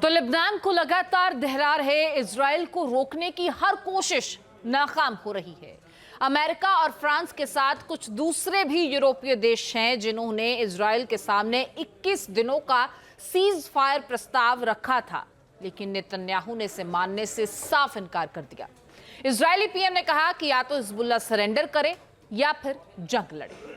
तो लेबनान को लगातार दहरा रहे इजराइल को रोकने की हर कोशिश नाकाम हो रही है। अमेरिका और फ्रांस के साथ कुछ दूसरे भी यूरोपीय देश हैं जिन्होंने इजराइल के सामने 21 दिनों का सीज फायर प्रस्ताव रखा था, लेकिन नेतन्याहू ने इसे मानने से साफ इनकार कर दिया। इजरायली पीएम ने कहा कि या तो हिजबुल्लाह सरेंडर करे या फिर जंग लड़े।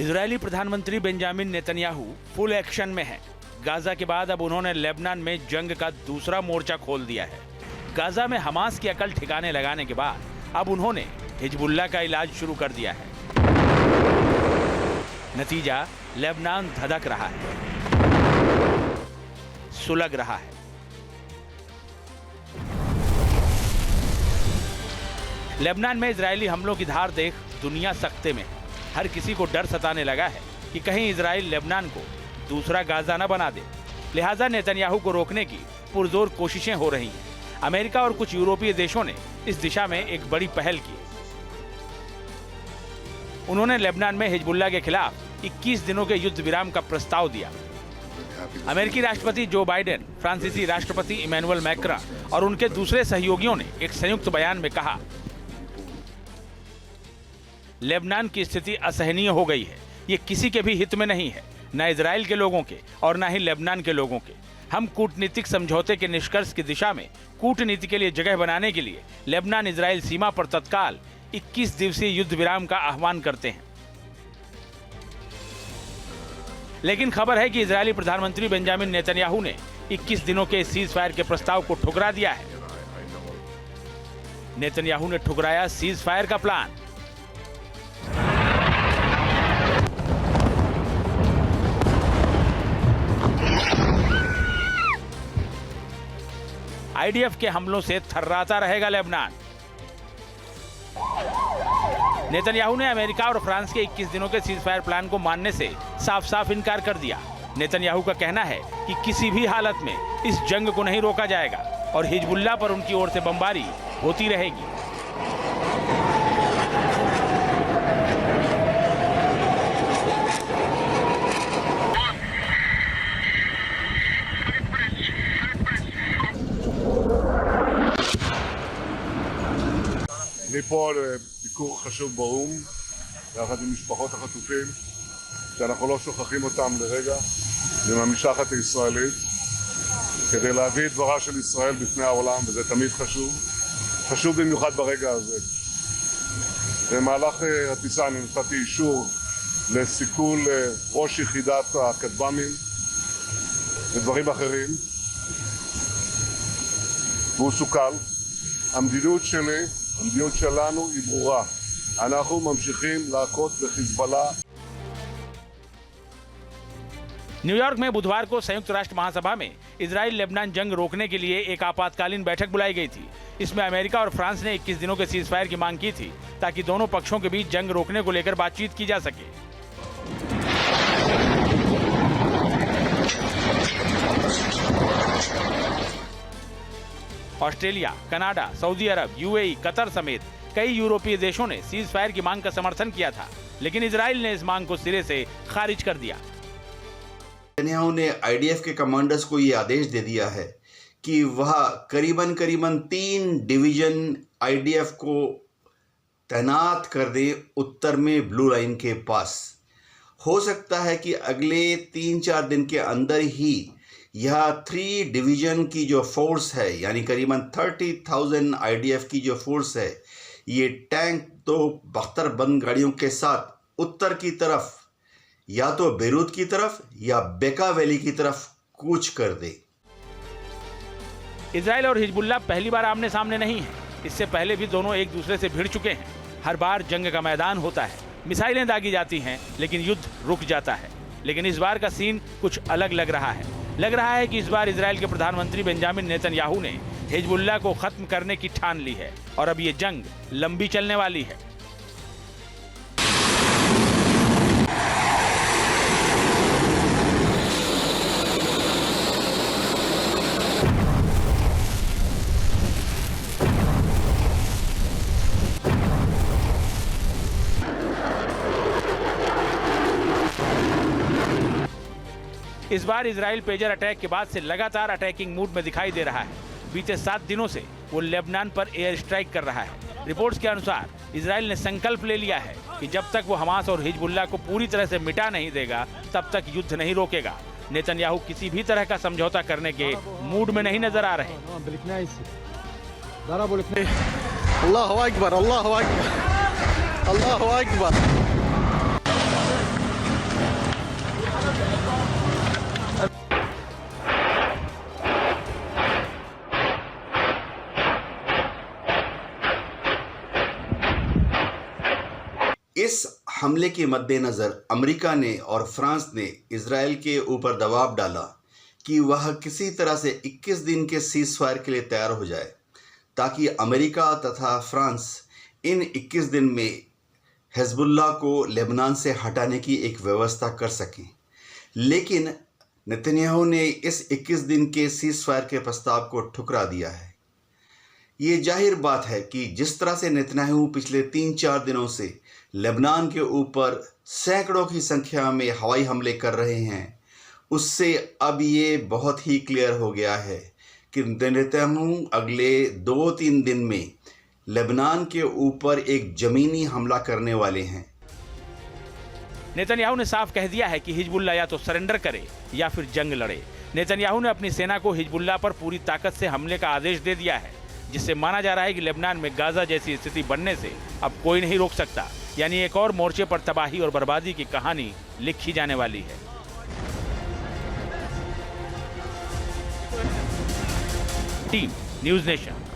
इजरायली प्रधानमंत्री बेंजामिन नेतन्याहू फुल एक्शन में हैं। गाजा के बाद अब उन्होंने लेबनान में जंग का दूसरा मोर्चा खोल दिया है। गाजा में हमास की अकल ठिकाने लगाने के बाद अब उन्होंने हिजबुल्लाह का इलाज शुरू कर दिया है। नतीजा, लेबनान धधक रहा है, सुलग रहा है। लेबनान में इजरायली हमलों की धार देख दुनिया सख्ते में है। हर किसी को डर सताने लगा है कि कहीं इजराइल लेबनान को दूसरा गाजा न बना दे। लिहाजा नेतन्याहू को रोकने की पुरजोर कोशिशें हो रही हैं। अमेरिका और कुछ यूरोपीय देशों ने इस दिशा में एक बड़ी पहल की। उन्होंने लेबनान में हिजबुल्लाह के खिलाफ 21 दिनों के युद्ध विराम का प्रस्ताव दिया। अमेरिकी राष्ट्रपति जो बाइडेन, फ्रांसीसी राष्ट्रपति इमैनुअल मैक्रा और उनके दूसरे सहयोगियों ने एक संयुक्त बयान में कहा, लेबनान की स्थिति असहनीय हो गई है। ये किसी के भी हित में नहीं है, न इजराइल के लोगों के और न ही लेबनान के लोगों के। हम कूटनीतिक समझौते के निष्कर्ष की दिशा में कूटनीति के लिए जगह बनाने के लिए लेबनान इजराइल सीमा पर तत्काल 21 दिवसीय युद्ध विराम का आह्वान करते हैं। लेकिन खबर है कि इजरायली प्रधानमंत्री बेंजामिन नेतन्याहू ने 21 दिनों के सीज फायर के प्रस्ताव को ठुकरा दिया है। नेतन्याहू ने ठुकराया सीज फायर का प्लान। आईडीएफ के हमलों से थर्राता रहेगा लेबनान। नेतन्याहू ने अमेरिका और फ्रांस के 21 दिनों के सीज फायर प्लान को मानने से साफ साफ इनकार कर दिया। नेतन्याहू का कहना है कि किसी भी हालत में इस जंग को नहीं रोका जाएगा और हिजबुल्लाह पर उनकी ओर से बमबारी होती रहेगी। אני פה לביקור חשוב באו"ם, יחד עם משפחות החטופים, שאנחנו לא שוכחים אותם לרגע, עם המשלחת הישראלית, כדי להביא את דברה של ישראל בפני העולם, וזה תמיד חשוב. חשוב במיוחד ברגע הזה. במהלך הטיסה אני נתתי אישור לסיכול ראש יחידת הכטב"מים ודברים אחרים, והוא סוכל. המדיניות שלי, המדיניות שלנו היא ברורה. אנחנו ממשיכים להכות בחיזבאללה। न्यूयॉर्क में बुधवार को संयुक्त राष्ट्र महासभा में इजराइल लेबनान जंग रोकने के लिए एक आपातकालीन बैठक बुलाई गई थी। इसमें अमेरिका और फ्रांस ने 21 दिनों के सीज फायर की मांग की थी ताकि दोनों पक्षों के बीच जंग रोकने को लेकर बातचीत की जा सके। ऑस्ट्रेलिया, कनाडा, सऊदी अरब, यूएई, कतर समेत कई यूरोपीय देशों ने सीज फायर की मांग का समर्थन किया था, लेकिन इजराइल ने इस मांग को सिरे से खारिज कर दिया। नेतन्याहू ने आईडीएफ के कमांडर्स को यह आदेश दे दिया है कि वह करीबन 3 डिवीजन आईडीएफ को तैनात कर दे उत्तर में ब्लू लाइन के पास। हो सकता है कि अगले 3-4 दिन के अंदर ही यह 3 डिवीजन की जो फोर्स है, यानी करीबन 30,000 आईडीएफ की जो फोर्स है, ये टैंक तो बख्तरबंद गाड़ियों के साथ उत्तर की तरफ, या तो बेरूत की तरफ या बेका वैली की तरफ कूच कर दे। इजराइल और हिजबुल्लाह पहली बार आमने सामने नहीं है। इससे पहले भी दोनों एक दूसरे से भिड़ चुके हैं। हर बार जंग का मैदान होता है, मिसाइलें दागी जाती हैं, लेकिन युद्ध रुक जाता है। लेकिन इस बार का सीन कुछ अलग लग रहा है। लग रहा है कि इस बार इजराइल के प्रधानमंत्री बेंजामिन नेतन्याहू ने हिजबुल्लाह को खत्म करने की ठान ली है और अब ये जंग लंबी चलने वाली है। इस बार इजराइल पेजर अटैक के बाद से लगातार अटैकिंग मूड में दिखाई दे रहा है। बीते 7 दिनों से वो लेबनान पर एयर स्ट्राइक कर रहा है। रिपोर्ट्स के अनुसार इजराइल ने संकल्प ले लिया है कि जब तक वो हमास और हिजबुल्लाह को पूरी तरह से मिटा नहीं देगा तब तक युद्ध नहीं रोकेगा। नेतन्याहू किसी भी तरह का समझौता करने के मूड में नहीं नजर आ रहे। अल्लाहु अकबर, अल्लाहु अकबर, अल्लाहु अकबर। इस हमले के मद्देनजर अमेरिका ने और फ्रांस ने इजराइल के ऊपर दबाव डाला कि वह किसी तरह से 21 दिन के सीज फायर के लिए तैयार हो जाए, ताकि अमेरिका तथा फ्रांस इन 21 दिन में हिजबुल्लाह को लेबनान से हटाने की एक व्यवस्था कर सकें। लेकिन नेतन्याहू ने इस 21 दिन के सीज फायर के प्रस्ताव को ठुकरा दिया है। ये जाहिर बात है कि जिस तरह से नेतन्याहू पिछले 3-4 दिनों से लेबनान के ऊपर सैकड़ों की संख्या में हवाई हमले कर रहे हैं, उससे अब ये बहुत ही क्लियर हो गया है कि नेतन्याहू अगले 2-3 दिन में लेबनान के ऊपर एक जमीनी हमला करने वाले हैं। नेतन्याहू ने साफ कह दिया है कि हिजबुल्लाह या तो सरेंडर करे या फिर जंग लड़े। नेतन्याहू ने अपनी सेना को हिजबुल्लाह पर पूरी ताकत से हमले का आदेश दे दिया है, जिससे माना जा रहा है कि लेबनान में गाजा जैसी स्थिति बनने से अब कोई नहीं रोक सकता। यानी एक और मोर्चे पर तबाही और बर्बादी की कहानी लिखी जाने वाली है। Team news nation.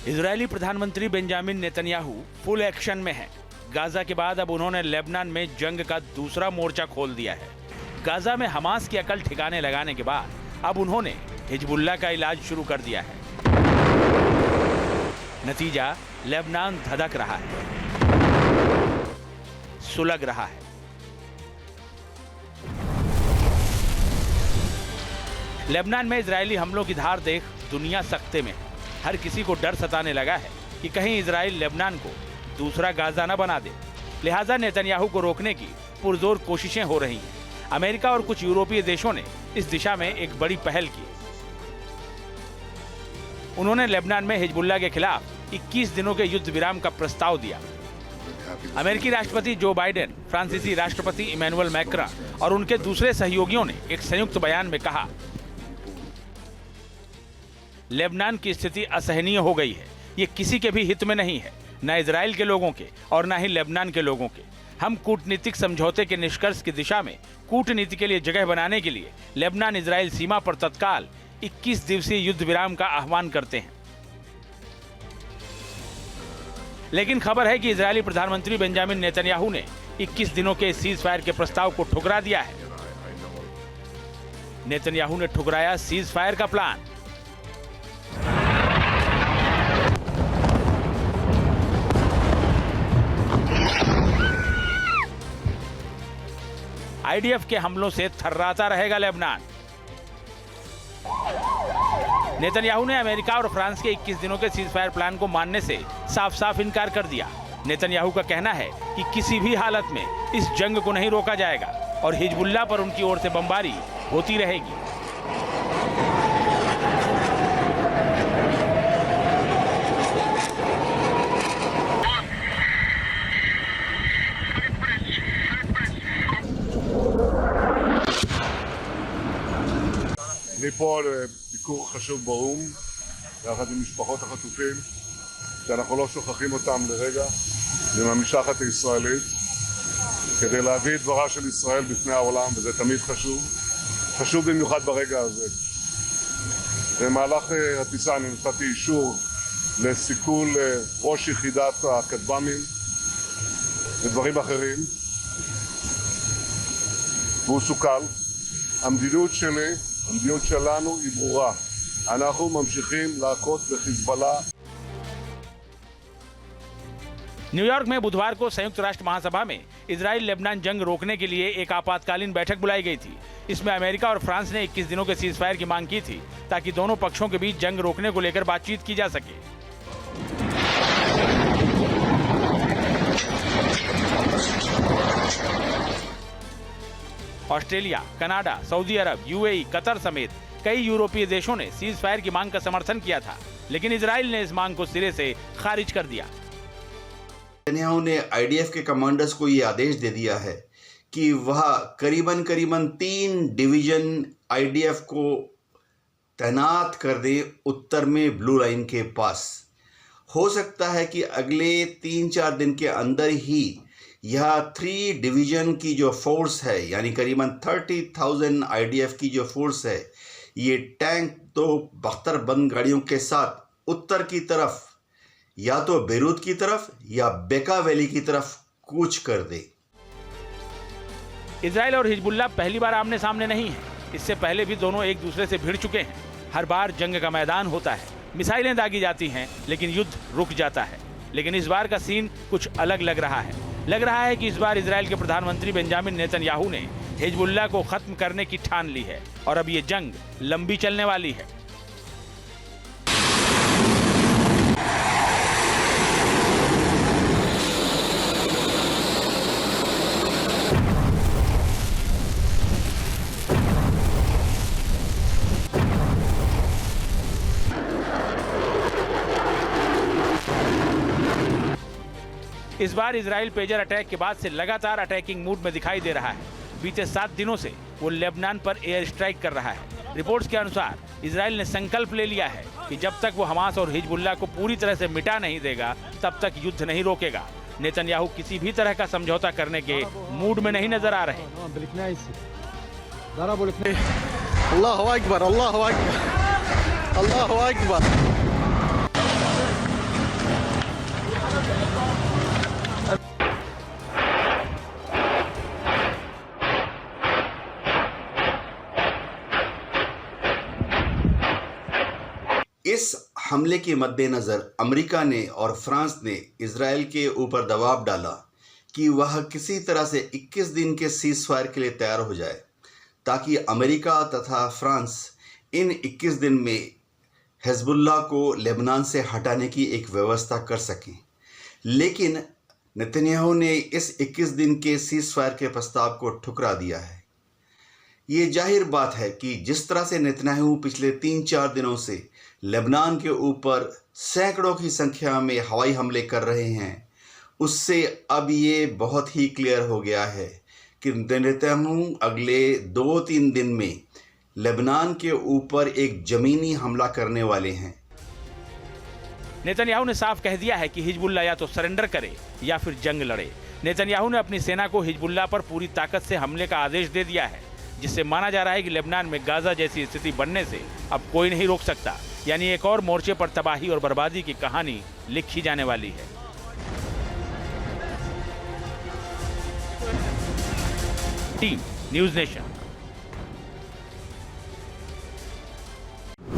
इजरायली प्रधानमंत्री बेंजामिन नेतन्याहू फुल एक्शन में हैं। गाजा के बाद अब उन्होंने लेबनान में जंग का दूसरा मोर्चा खोल दिया है। गाजा में हमास की अकल ठिकाने लगाने के बाद अब उन्होंने हिजबुल्लाह का इलाज शुरू कर दिया है। नतीजा, लेबनान धधक रहा है, सुलग रहा है। लेबनान में इजरायली हमलों की धार देख दुनिया सख्ते में है। हर किसी को डर सताने लगा है कि कहीं इजराइल लेबनान को दूसरा गाजा न बना दे। लिहाजा नेतन्याहू को रोकने की पुरजोर कोशिशें हो रही हैं। अमेरिका और कुछ यूरोपीय देशों ने इस दिशा में एक बड़ी पहल की। उन्होंने लेबनान में हिजबुल्लाह के खिलाफ 21 दिनों के युद्ध विराम का प्रस्ताव दिया। अमेरिकी राष्ट्रपति जो बाइडेन, फ्रांसीसी राष्ट्रपति इमैनुअल मैक्रॉन और उनके दूसरे सहयोगियों ने एक संयुक्त बयान में कहा, लेबनान की स्थिति असहनीय हो गई है। ये किसी के भी हित में नहीं है, न इजराइल के लोगों के और न ही लेबनान के लोगों के। हम कूटनीतिक समझौते के निष्कर्ष की दिशा में कूटनीति के लिए जगह बनाने के लिए लेबनान इजराइल सीमा पर तत्काल 21 दिवसीय युद्ध विराम का आह्वान करते हैं। लेकिन खबर है कि इजरायली प्रधानमंत्री बेंजामिन नेतन्याहू ने 21 दिनों के सीज फायर के प्रस्ताव को ठुकरा दिया है। नेतन्याहू ने ठुकराया सीज फायर का प्लान। आईडीएफ के हमलों से थर्राता रहेगा लेबनान। नेतन्याहू ने अमेरिका और फ्रांस के 21 दिनों के सीज फायर प्लान को मानने से साफ साफ इनकार कर दिया। नेतन्याहू का कहना है कि किसी भी हालत में इस जंग को नहीं रोका जाएगा और हिजबुल्लाह पर उनकी ओर से बमबारी होती रहेगी। לפה לביקור חשוב באו"ם, יחד עם משפחות החטופים, שאנחנו לא שוכחים אותם לרגע, עם המשלחת הישראלית, כדי להביא את דברה של ישראל בפני העולם, וזה תמיד חשוב. חשוב במיוחד ברגע הזה. במהלך הטיסה אני נתתי אישור לסיכול ראש יחידת הכטב"מים ודברים אחרים, והוא סוכל. המדיניות שלי, המדיניות שלנו היא ברורה. אנחנו ממשיכים להכות בחיזבאללה. न्यूयॉर्क में बुधवार को संयुक्त राष्ट्र महासभा में इजराइल लेबनान जंग रोकने के लिए एक आपातकालीन बैठक बुलाई गई थी। इसमें अमेरिका और फ्रांस ने 21 दिनों के सीजफायर की मांग की थी ताकि दोनों पक्षों के बीच जंग रोकने को लेकर बातचीत की जा सके। ऑस्ट्रेलिया, कनाडा, सऊदी अरब, यूएई, कतर समेत कई यूरोपीय देशों ने सीजफायर की मांग का समर्थन किया था, लेकिन इजराइल ने इस मांग को सिरे से खारिज कर दिया। नेतन्याहू ने आईडीएफ के कमांडर्स को ये आदेश दे दिया है कि वह करीबन 3 डिवीजन आईडीएफ को तैनात कर दे उत्तर में ब्लू लाइन के पास। हो सकता है कि अगले 3-4 दिन के अंदर ही यह 3 डिवीजन की जो फोर्स है, यानी करीबन 30,000 आईडीएफ की जो फोर्स है, ये टैंक तो बख्तर बंद गाड़ियों के साथ उत्तर की तरफ, या तो बेरूत की तरफ या बेका वैली की तरफ कूच कर दे। इजराइल और हिजबुल्लाह पहली बार आमने सामने नहीं है। इससे पहले भी दोनों एक दूसरे से भिड़ चुके हैं। हर बार जंग का मैदान होता है, मिसाइलें दागी जाती हैं, लेकिन युद्ध रुक जाता है। लेकिन इस बार का सीन कुछ अलग लग रहा है। लग रहा है कि इस बार इजराइल के प्रधानमंत्री बेंजामिन नेतन्याहू ने हिजबुल्लाह को खत्म करने की ठान ली है और अब ये जंग लंबी चलने वाली है। इस बार इजराइल पेजर अटैक के बाद से लगातार अटैकिंग मूड में दिखाई दे रहा है। बीते 7 दिनों से वो लेबनान पर एयर स्ट्राइक कर रहा है। रिपोर्ट्स के अनुसार इजराइल ने संकल्प ले लिया है कि जब तक वो हमास और हिजबुल्लाह को पूरी तरह से मिटा नहीं देगा, तब तक युद्ध नहीं रोकेगा। नेतन्याहू किसी भी तरह का समझौता करने के मूड में नहीं नजर आ रहे। अल्लाहु अकबर, अल्लाहु अकबर, अल्लाहु अकबर। इस हमले के मद्देनजर अमेरिका ने और फ्रांस ने इजराइल के ऊपर दबाव डाला कि वह किसी तरह से 21 दिन के सीज फायर के लिए तैयार हो जाए, ताकि अमेरिका तथा फ्रांस इन 21 दिन में हिजबुल्लाह को लेबनान से हटाने की एक व्यवस्था कर सकें। लेकिन नेतन्याहू ने इस 21 दिन के सीज फायर के प्रस्ताव को ठुकरा दिया है। ये जाहिर बात है कि जिस तरह से नेतन्याहू पिछले 3-4 दिनों से लेबनान के ऊपर सैकड़ों की संख्या में हवाई हमले कर रहे हैं, उससे अब ये बहुत ही क्लियर हो गया है कि नेतन्याहू अगले 2-3 दिन में लेबनान के ऊपर एक ज़मीनी हमला करने वाले हैं। नेतन्याहू ने साफ कह दिया है कि हिजबुल्लाह या तो सरेंडर करे या फिर जंग लड़े। नेतन्याहू ने अपनी सेना को हिजबुल्लाह पर पूरी ताकत से हमले का आदेश दे दिया है, जिससे माना जा रहा है कि लेबनान में गाजा जैसी स्थिति बनने से अब कोई नहीं रोक सकता। यानी एक और मोर्चे पर तबाही और बर्बादी की कहानी लिखी जाने वाली है। Team news nation.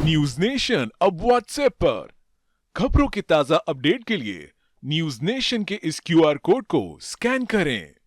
News nation अब व्हाट्सएप पर। खबरों के ताजा अपडेट के लिए न्यूज़ नेशन के इस QR कोड को स्कैन करें।